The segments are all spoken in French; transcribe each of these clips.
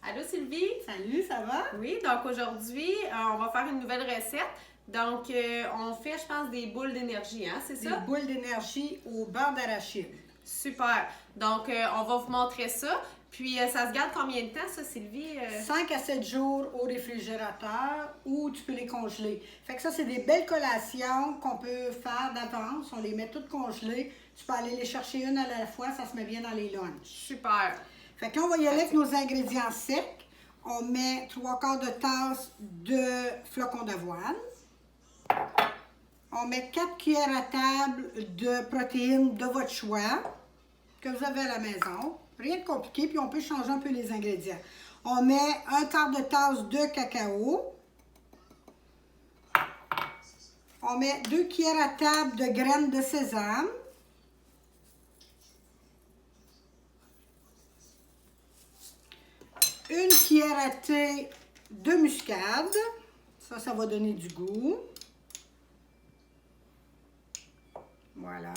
Allô Sylvie? Salut, ça va? Oui, donc aujourd'hui, on va faire une nouvelle recette. Donc, on fait, je pense, des boules d'énergie, hein, c'est ça? Des boules d'énergie au beurre d'arachide. Super. Donc, on va vous montrer ça. Puis, ça se garde combien de temps, ça, Sylvie? 5 à 7 jours au réfrigérateur ou tu peux les congeler. Fait que ça, c'est des belles collations qu'on peut faire d'avance. On les met toutes congelées. Tu peux aller les chercher une à la fois, ça se met bien dans les lunchs. Super. Fait que là, on va y aller avec nos ingrédients secs. On met 3/4 de tasse de flocons d'avoine. On met 4 cuillères à table de protéines de votre choix, que vous avez à la maison. Rien de compliqué, puis on peut changer un peu les ingrédients. On met 1/4 de tasse de cacao. On met 2 cuillères à table de graines de sésame. Une cuillère à thé de muscade. Ça va donner du goût. Voilà.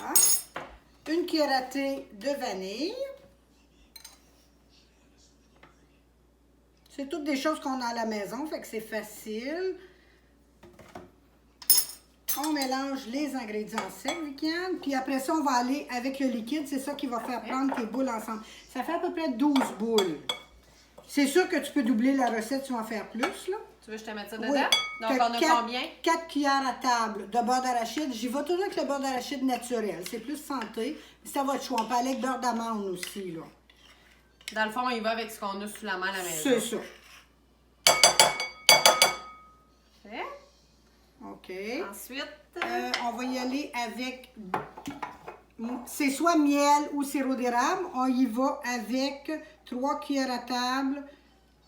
Une cuillère à thé de vanille. C'est toutes des choses qu'on a à la maison, fait que c'est facile. On mélange les ingrédients secs, Viviane. Puis après ça, on va aller avec le liquide. C'est ça qui va faire prendre tes boules ensemble. Ça fait à peu près 12 boules. C'est sûr que tu peux doubler la recette, tu vas en faire plus, là. Tu veux que je te mette ça dedans? Oui. Donc, on a combien? 4 cuillères à table de beurre d'arachide. J'y vais toujours avec le beurre d'arachide naturel. C'est plus santé. C'est à votre choix. On peut aller avec beurre d'amande aussi, là. Dans le fond, on y va avec ce qu'on a sous la main à la maison. C'est ça. Fait? OK. Ensuite, On va y aller avec... C'est soit miel ou sirop d'érable. On y va avec 3 cuillères à table.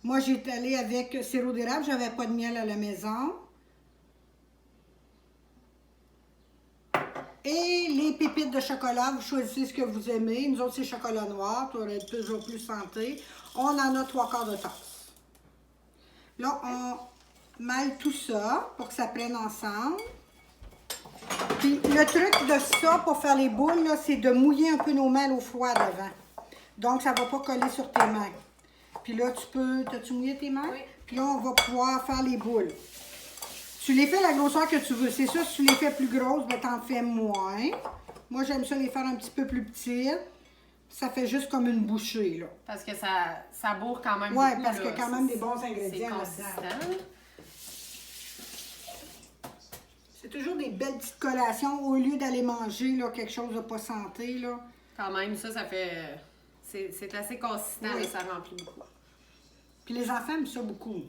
Moi, j'ai allé avec sirop d'érable. J'avais pas de miel à la maison. Et les pépites de chocolat, vous choisissez ce que vous aimez. Nous autres, c'est chocolat noir pour être toujours plus santé. On en a 3/4 de tasse. Là, on mêle tout ça pour que ça prenne ensemble. Puis le truc de ça pour faire les boules, c'est de mouiller un peu nos mains à l'eau froide avant. Donc, ça ne va pas coller sur tes mains. Puis là, t'as-tu mouillé tes mains? Oui. Puis là, on va pouvoir faire les boules. Tu les fais à la grosseur que tu veux. C'est sûr, si tu les fais plus grosses, ben t'en fais moins. Moi, j'aime ça les faire un petit peu plus petites. Ça fait juste comme une bouchée, là. parce que ça bourre quand même Oui, beaucoup, parce là. qu'il y a quand même des bons C'est ingrédients là-dedans. consistant. C'est toujours des belles petites collations au lieu d'aller manger là, quelque chose de pas santé, là. Quand même, ça fait... C'est assez consistant, Oui. mais ça remplit beaucoup. Puis les enfants aiment ça beaucoup.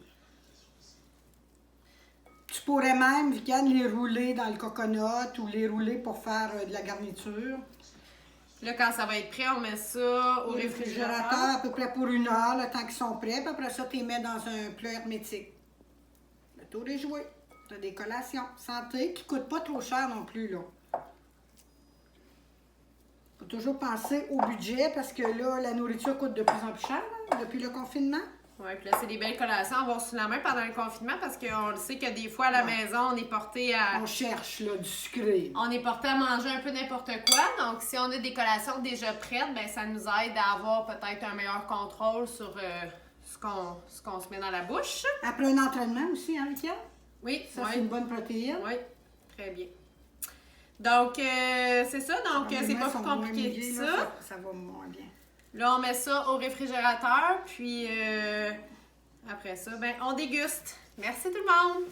Tu pourrais même, Viviane, les rouler dans le coconut ou les rouler pour faire de la garniture. Là, quand ça va être prêt, on met ça au réfrigérateur. À peu près pour 1 heure, le temps qu'ils sont prêts. Puis après ça, tu les mets dans un plat hermétique. Le tour est joué. Tu as des collations santé qui ne coûtent pas trop cher non plus, là. Faut toujours penser au budget parce que là, la nourriture coûte de plus en plus cher, hein, depuis le confinement. Oui, puis là, c'est des belles collations à avoir sous la main pendant le confinement parce qu'on le sait que des fois, à la maison, on est porté à... On cherche, là, du sucré. On est porté à manger un peu n'importe quoi. Donc, si on a des collations déjà prêtes, ben ça nous aide à avoir peut-être un meilleur contrôle sur ce qu'on se met dans la bouche. Après un entraînement aussi, hein, Viviane? Oui, Ça, oui. c'est une bonne protéine. Oui, très bien. Donc, c'est ça. Donc, Les c'est mains pas sont plus moins compliqué que mouillées, ça. là, ça va moins bien. Là, on met ça au réfrigérateur. Puis, après ça, ben, on déguste. Merci tout le monde!